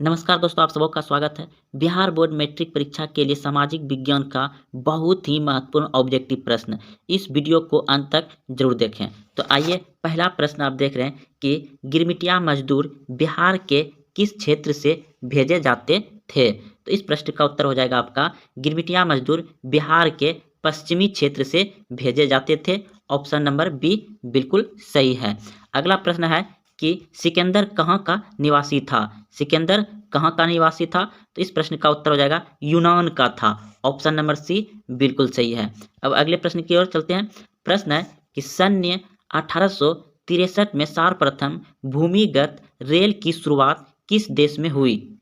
नमस्कार दोस्तों, आप सबका स्वागत है। बिहार बोर्ड मैट्रिक परीक्षा के लिए सामाजिक विज्ञान का बहुत ही महत्वपूर्ण ऑब्जेक्टिव प्रश्न। इस वीडियो को अंत तक जरूर देखें। तो आइए, पहला प्रश्न आप देख रहे हैं कि गिरमिटिया मजदूर बिहार के किस क्षेत्र से भेजे जाते थे। तो इस प्रश्न का उत्तर हो जाएगा आपका गिरमिटिया मजदूर बिहार के पश्चिमी क्षेत्र से भेजे जाते थे। ऑप्शन नंबर बी बिल्कुल सही है। अगला प्रश्न है कि सिकंदर कहाँ का निवासी था। सिकंदर कहाँ का निवासी था? तो इस प्रश्न का उत्तर हो जाएगा यूनान का था। ऑप्शन नंबर सी बिल्कुल सही है। अब अगले प्रश्न की ओर चलते हैं। प्रश्न है कि सन 1863 में सर्वप्रथम भूमिगत रेल की शुरुआत किस देश में हुई?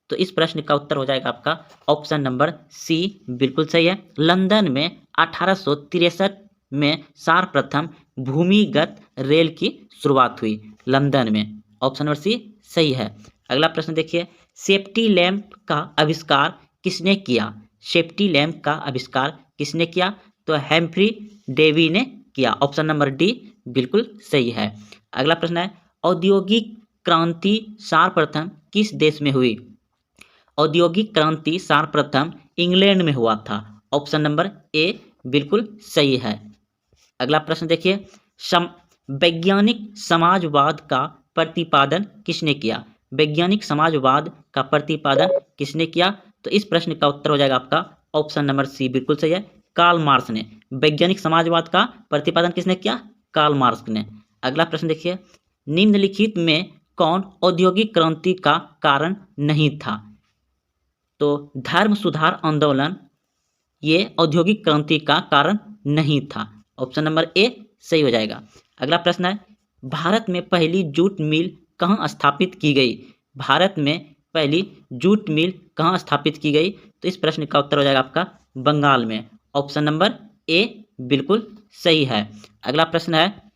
तो इस प्रश्न का उत्तर हो जाएगा आपका ऑप्शन नंबर सी बिल्कुल सही है। लंदन में 1863 में सर्वप्रथम भूमिगत रेल की शुरुआत हुई, लंदन में। ऑप्शन नंबर सी सही है। अगला प्रश्न देखिए, सेफ्टी लैंप का आविष्कार किसने किया? सेफ्टी लैंप का आविष्कार किसने किया? तो हेम्फ्री डेवी ने किया। ऑप्शन नंबर डी बिल्कुल सही है। अगला प्रश्न है, औद्योगिक क्रांति सर्वप्रथम किस देश में हुई? औद्योगिक क्रांति सर्वप्रथम इंग्लैंड में हुआ था। ऑप्शन नंबर ए बिल्कुल सही है। अगला प्रश्न देखिए, वैज्ञानिक समाजवाद का प्रतिपादन किसने किया? वैज्ञानिक समाजवाद का प्रतिपादन किसने किया? तो इस प्रश्न का उत्तर हो जाएगा आपका ऑप्शन नंबर सी बिल्कुल सही है, कार्ल मार्क्स ने। वैज्ञानिक समाजवाद का प्रतिपादन किसने किया? कार्ल मार्क्स ने। अगला प्रश्न देखिए, निम्नलिखित में कौन औद्योगिक क्रांति का कारण नहीं था? तो धर्म सुधार आंदोलन ये औद्योगिक क्रांति का कारण नहीं था। ऑप्शन नंबर ए सही हो जाएगा। अगला प्रश्न है, भारत में पहली जूट मिल कहाँ स्थापित की गई? भारत में पहली जूट मिल कहाँ स्थापित की गई? तो इस प्रश्न का उत्तर हो जाएगा आपका बंगाल में। ऑप्शन नंबर ए बिल्कुल सही है। अगला प्रश्न है,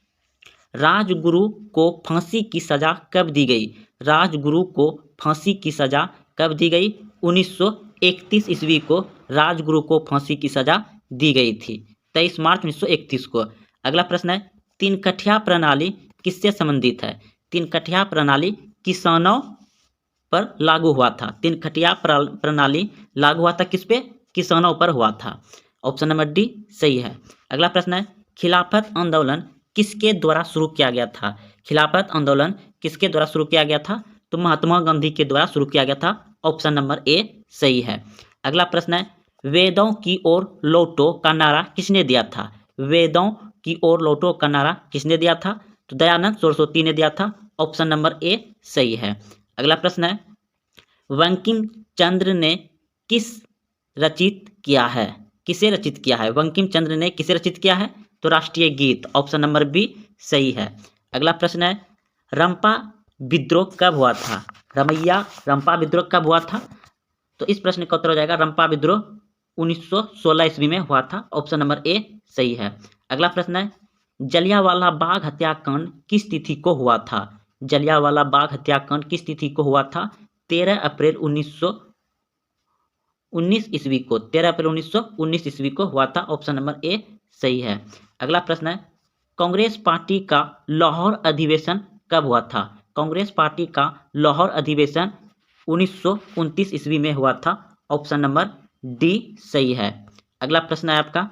राजगुरु को फांसी की सजा कब दी गई? राजगुरु को फांसी की सजा कब दी गई? 1931 ईस्वी को राजगुरु को फांसी की सजा दी गई थी, 23 मार्च 1931 को। अगला प्रश्न है, तीन कठिया प्रणाली किससे संबंधित है? तीन कठिया प्रणाली किसानों पर लागू हुआ था। तीन कठिया प्रणाली लागू हुआ था किस पे? किसानों पर हुआ था। ऑप्शन नंबर डी सही है। अगला प्रश्न है, खिलाफत आंदोलन किसके द्वारा शुरू किया गया था? खिलाफत आंदोलन किसके द्वारा शुरू किया गया था? तो महात्मा गांधी के द्वारा शुरू किया गया था। ऑप्शन नंबर ए सही है। अगला प्रश्न है, वेदों की ओर लौटो का नारा किसने दिया था? वेदों की ओर लौटो का नारा किसने दिया था? तो दयानंद सरस्वती ने दिया था। ऑप्शन नंबर ए सही है। अगला प्रश्न है, बंकिम चंद्र ने किस रचित किया है? किसे रचित किया है? बंकिम चंद्र ने किसे रचित किया है? तो राष्ट्रीय गीत। ऑप्शन नंबर बी सही है। अगला प्रश्न है, रंपा विद्रोह कब हुआ था? रंपा विद्रोह कब हुआ था? तो इस प्रश्न का उत्तर हो जाएगा रंपा विद्रोह 1916 ईस्वी में हुआ था। ऑप्शन नंबर ए सही है। अगला प्रश्न है, जलियांवाला बाग हत्याकांड किस तिथि को हुआ था? जलियांवाला बाग हत्याकांड किस तिथि को हुआ था? 13 अप्रैल 1919 ईस्वी को। 13 अप्रैल 1919 ईस्वी को हुआ था। ऑप्शन नंबर ए सही है। अगला प्रश्न है, कांग्रेस पार्टी का लाहौर अधिवेशन कब हुआ था? कांग्रेस पार्टी का लाहौर अधिवेशन 1929 ईस्वी में हुआ था। ऑप्शन नंबर डी सही है। अगला प्रश्न है आपका,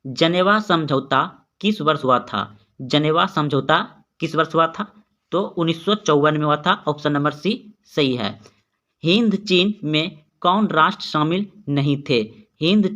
जनेवा समझौता किस वर्ष हुआ था? जनेवा समझौता किस वर्ष हुआ था? तो 1954 में हुआ था। ऑप्शन नंबर सी सही है। हिंद चीन में कौन राष्ट्र शामिल नहीं थे? हिंद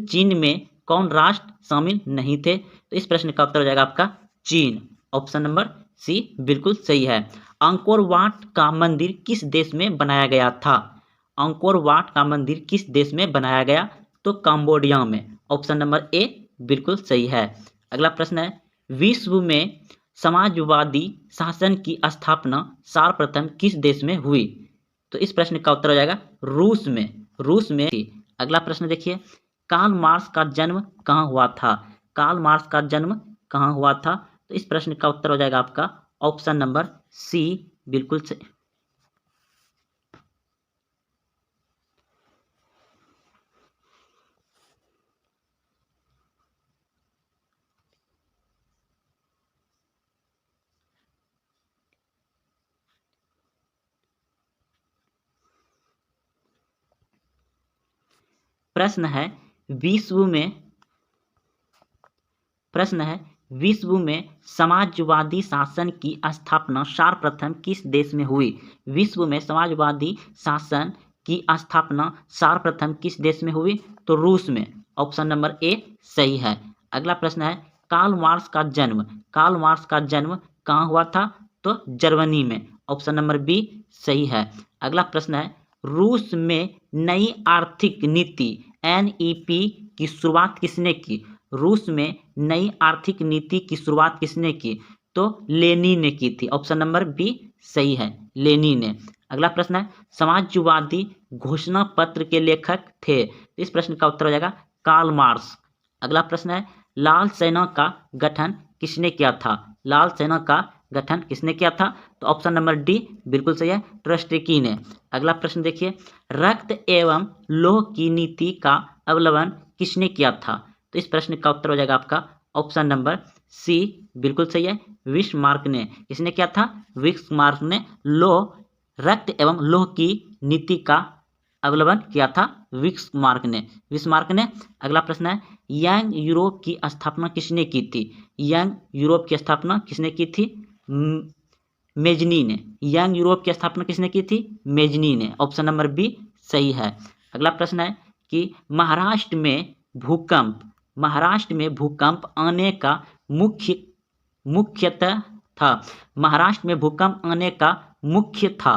चीन में कौन राष्ट्र शामिल नहीं थे? तो इस प्रश्न का उत्तर हो जाएगा आपका चीन। ऑप्शन नंबर सी बिल्कुल सही है। अंकोर वाट का मंदिर किस देश में बनाया गया था? अंकोर वाट का मंदिर किस देश में बनाया गया? तो कंबोडिया में। ऑप्शन नंबर ए बिल्कुल सही है। अगला प्रश्न है, विश्व में समाजवादी शासन की स्थापना सर्वप्रथम किस देश में हुई? तो इस प्रश्न का उत्तर हो जाएगा रूस में। रूस में। अगला प्रश्न देखिए, कार्ल मार्क्स का जन्म कहाँ हुआ था? कार्ल मार्क्स का जन्म कहाँ हुआ था? तो इस प्रश्न का उत्तर हो जाएगा आपका ऑप्शन नंबर सी बिल्कुल सही। प्रश्न है विश्व में समाजवादी शासन की स्थापना सर्वप्रथम किस देश में हुई? विश्व में समाजवादी शासन की स्थापना सर्वप्रथम किस देश में हुई? तो रूस में। ऑप्शन नंबर ए सही है। अगला प्रश्न है कार्ल मार्क्स का जन्म कहाँ हुआ था? तो जर्मनी में। ऑप्शन नंबर बी सही है। अगला प्रश्न है रूस में नई आर्थिक नीति NEP की शुरुआत किसने की? रूस में नई आर्थिक नीति की शुरुआत किसने की? तो लेनिन ने की थी। ऑप्शन नंबर बी सही है, लेनिन ने। अगला प्रश्न है समाजवादी घोषणा पत्र के लेखक थे? इस प्रश्न का उत्तर हो जाएगा कार्ल मार्क्स। अगला प्रश्न है लाल सेना का गठन किसने किया था? लाल सेना का गठन किसने किया था? तो ऑप्शन नंबर डी बिल्कुल सही है, ट्रस्टेकी ने। अगला प्रश्न देखिए रक्त एवं लौह की नीति का अवलंबन किसने किया था? तो इस प्रश्न का उत्तर हो जाएगा आपका ऑप्शन नंबर सी बिल्कुल सही है, बिस्मार्क ने। किसने किया था? बिस्मार्क ने रक्त एवं लौह की नीति का अवलंबन किया था बिस्मार्क ने। अगला प्रश्न है यंग यूरोप की स्थापना किसने की थी? यंग यूरोप की स्थापना किसने की थी? मेजनी ने। यंग यूरोप की स्थापना किसने की थी? मेजनी ने। ऑप्शन नंबर बी सही है। अगला प्रश्न है कि महाराष्ट्र में भूकंप आने का मुख्यतः था। महाराष्ट्र में भूकंप आने का मुख्य था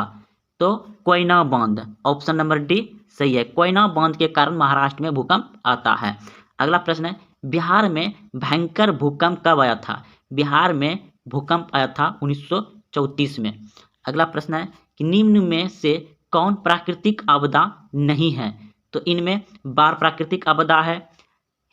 तो कोयना बांध। ऑप्शन नंबर डी सही है, कोयना बांध के कारण महाराष्ट्र में भूकंप आता है। अगला प्रश्न है बिहार में भयंकर भूकंप कब आया था? बिहार में भूकंप आया था 1934 में। अगला प्रश्न है कि निम्न में से कौन प्राकृतिक आपदा नहीं है? तो इनमें बाढ़ प्राकृतिक आपदा है,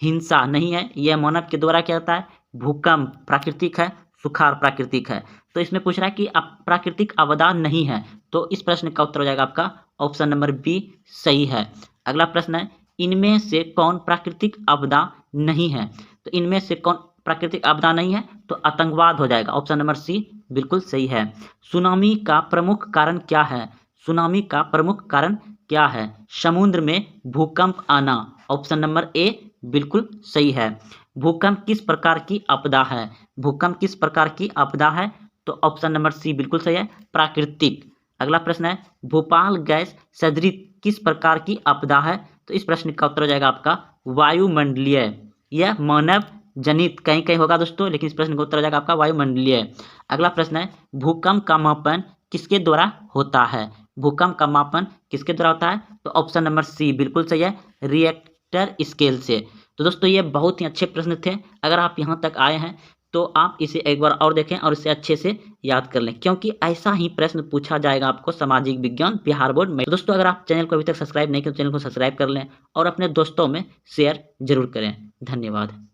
हिंसा नहीं है, यह मानव के द्वारा क्या होता है, भूकंप प्राकृतिक है, सुखाड़ प्राकृतिक है। तो इसमें पूछ रहा है कि प्राकृतिक आपदा नहीं है, तो इस प्रश्न का उत्तर हो जाएगा आपका ऑप्शन नंबर बी सही है। अगला प्रश्न है इनमें से कौन प्राकृतिक आपदा नहीं है? तो इनमें से कौन प्राकृतिक आपदा नहीं है? तो आतंकवाद हो जाएगा। ऑप्शन नंबर सी बिल्कुल सही है। सुनामी का प्रमुख कारण क्या है? सुनामी का प्रमुख कारण क्या है? समुद्र में भूकंप आना। ऑप्शन नंबर ए बिल्कुल सही है। भूकंप किस प्रकार की आपदा है? भूकंप किस प्रकार की आपदा है? तो ऑप्शन नंबर सी बिल्कुल सही है, प्राकृतिक। अगला प्रश्न है भोपाल गैस सदृश किस प्रकार की आपदा है? तो इस प्रश्न का उत्तर हो जाएगा आपका वायुमंडलीय। यह मानव जनित कहीं कहीं होगा दोस्तों, लेकिन इस प्रश्न का उत्तर हो जाएगा आपका वायुमंडलीय। अगला प्रश्न है भूकंप का मापन किसके द्वारा होता है? भूकंप का मापन किसके द्वारा होता है? तो ऑप्शन नंबर सी बिल्कुल सही है, रिएक्टर स्केल से। तो दोस्तों ये बहुत ही अच्छे प्रश्न थे। अगर आप यहाँ तक आए हैं तो आप इसे एक बार और देखें और इसे अच्छे से याद कर लें, क्योंकि ऐसा ही प्रश्न पूछा जाएगा आपको सामाजिक विज्ञान बिहार बोर्ड में। तो दोस्तों अगर आप चैनल को अभी तक सब्सक्राइब नहीं किया तो चैनल को सब्सक्राइब कर लें और अपने दोस्तों में शेयर जरूर करें। धन्यवाद।